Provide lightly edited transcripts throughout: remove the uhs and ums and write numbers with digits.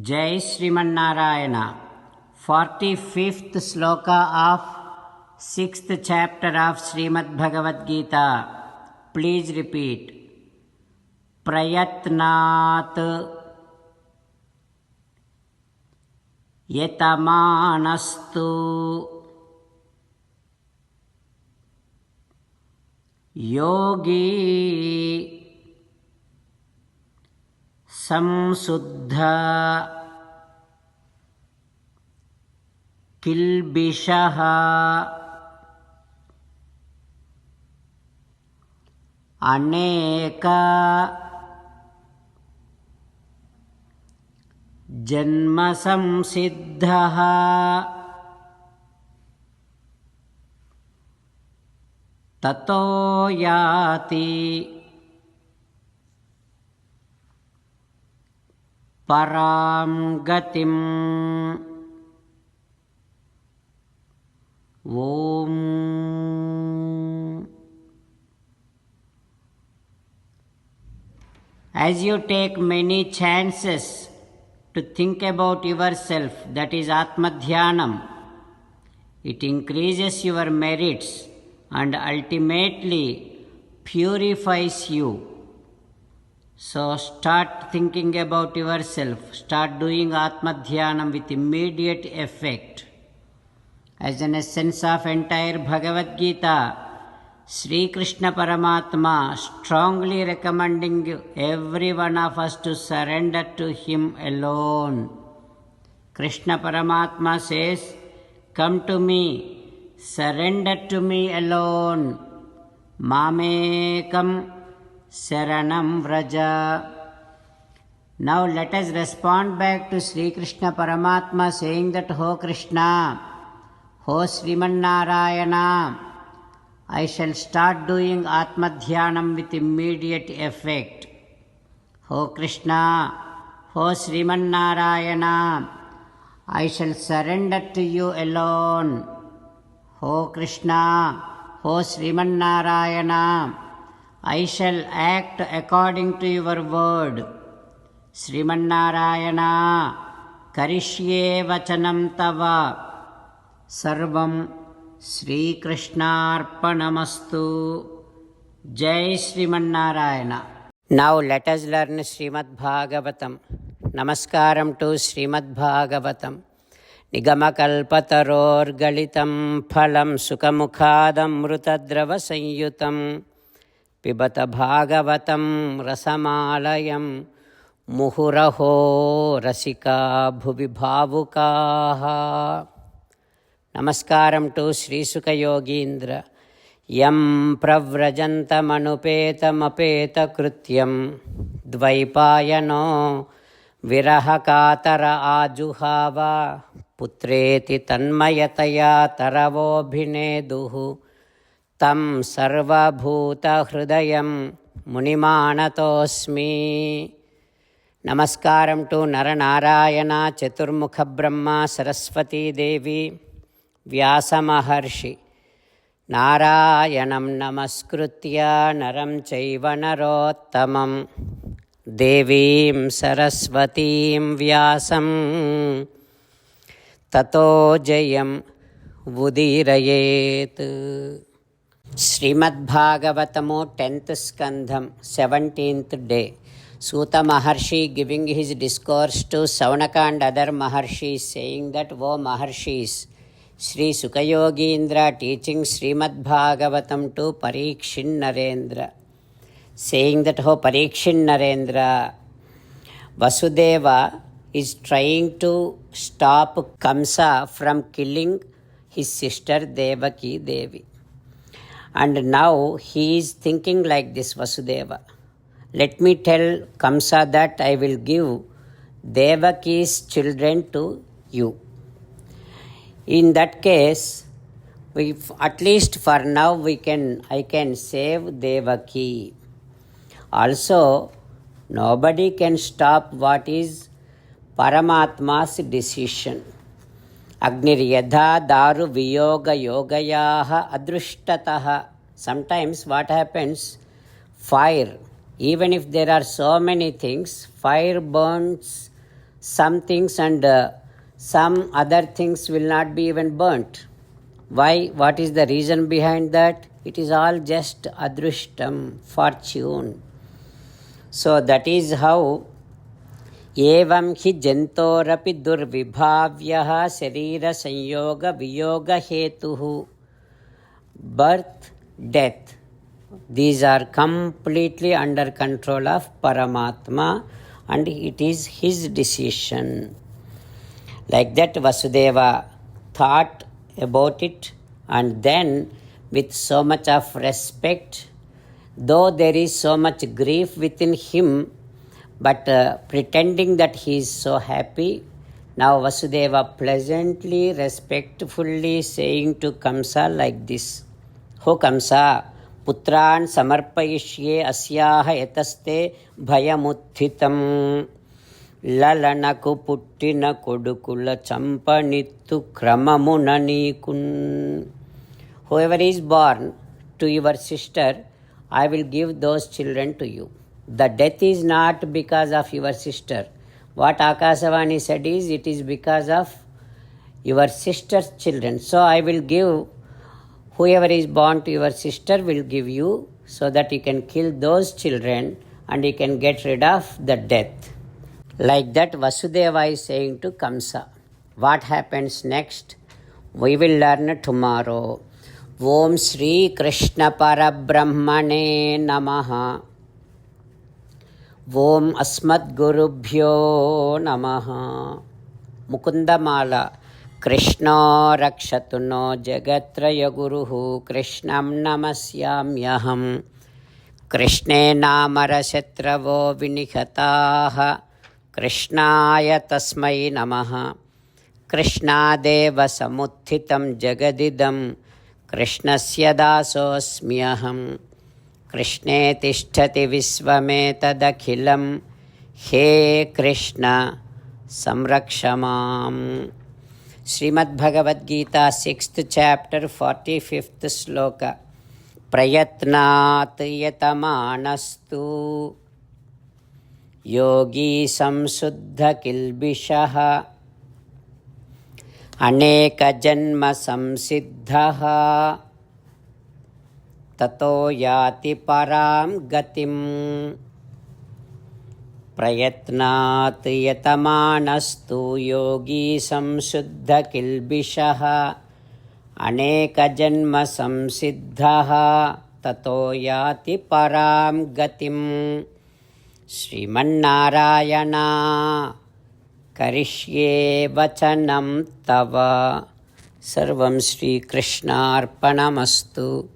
Jai Srimanarayana. 45th sloka of 6th chapter of Srimad Bhagavad Gita. Please repeat. Prayatnat yatamanastu yogi samsuddha kilbishaha aneka janma samsiddhaha tato yati param gatim. Om. As you take many chances to think about yourself, that is Atmadhyanam, it increases your merits and ultimately purifies you. So start thinking about yourself, start doing Atmadhyanam with immediate effect. As an essence of entire Bhagavad Gita, Sri Krishna Paramatma strongly recommending every one of us to surrender to Him alone. Krishna Paramatma says, "Come to me, surrender to me alone. Mamekam Saranam Vraja." Now let us respond back to Sri Krishna Paramatma saying that, "Ho Krishna, Ho Srimanarayana, I shall start doing Atmadhyanam with immediate effect. Ho Krishna, Ho Srimanarayana, I shall surrender to you alone. Ho Krishna, Ho Srimanarayana, I shall act according to your word. Srimanarayana, Karishye Vachanam Tava. Sarvam Sri Krishnarpanamastu. Jai Srimanarayana. Now let us learn Srimad Bhagavatam. Namaskaram to Srimad Bhagavatam. Nigamakalpatarorgalitam phalam sukamukhadamrutadrava sanyutam pibata bhagavatam rasamalayam muhuraho rasika bhuvi bhavukaha. Namaskaram to Sri Sukha Yogindra. Yam pravrajantamanupeta krityam dvaipayano virahakatara ajuhava putreti tanmayataya taravobhineduhu tam sarvabhuta hridayam munimanatosmi. Namaskaram to Naranarayana, Chaturmukha Brahma, Saraswati Devi, Vyasa Maharshi. Narayanam namaskritya naram chaiva narottamam devim saraswatim vyasam tato jayam vudirayet. Srimad Bhagavatamu 10th Skandham, 17th day. Suta Maharshi giving his discourse to Saunaka and other Maharshis, saying that, "O Maharshis, Sri Sukha Yogindra teaching Srimad Bhagavatam to Parikshin Narendra, saying that, "O Parikshin Narendra, Vasudeva is trying to stop Kamsa from killing his sister Devaki Devi. And now he is thinking like this, Vasudeva. Let me tell Kamsa that I will give Devaki's children to you. In that case, at least for now I can save Devaki. Also, nobody can stop what is Paramatma's decision. Agniryadha daru viyoga yogayaha adrushtataha. Sometimes what happens, fire, even if there are so many things, fire burns some things and some other things will not be even burnt. Why? What is the reason behind that? It is all just adrushtam, fortune. So that is how evam hi jantorapi durvibhavyah sharira sanyoga viyoga hetuhu. Birth, death, these are completely under control of Paramatma, and it is his decision. Like that, Vasudeva thought about it, and then with so much of respect, though there is so much grief within him, but pretending that he is so happy, now Vasudeva pleasantly, respectfully saying to Kamsa like this, "Ho Kamsa, putran samarpayishye asyaha yataste bhayamuthitam lalanaku puttina kodukula champanittu kramamuna nikun." Whoever is born to your sister, I will give those children to you. The death is not because of your sister. What Akasavani said is, it is because of your sister's children. So I will give, whoever is born to your sister will give you, so that you can kill those children and you can get rid of the death. Like that, Vasudeva is saying to Kamsa. What happens next? We will learn tomorrow. Om Shri Krishna Parabrahmane Namaha. Om Asmat Gurubhyo Namaha. Mukundamala. Krishna Rakshatuno Jagatraya Guruhu Krishnam Namasyamyaham. Krishne Namarashatravo Vinihataha Krishnaya Tasmai Namaha. Krishnadeva Samuthitam Jagadidam Krishnasya Dasosmyaham. Krishne Tishtati Visvametadakhilam. He Krishna Samrakshamam. Srimad Bhagavad Gita, 6th chapter, 45th sloka. Prayatnat yatamanastu yogi samsuddha kilbishaha aneka janma samsiddhaha tato yati param gatim. Prayatnat yatamanastu yogi samsuddha kilbishaha aneka janma samsiddhaha tato yati param gatim. Srimannarayana karishye vachanam tava. Sarvam Shri Krishna Arpanamastu.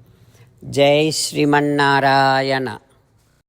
Jai Srimannarayana.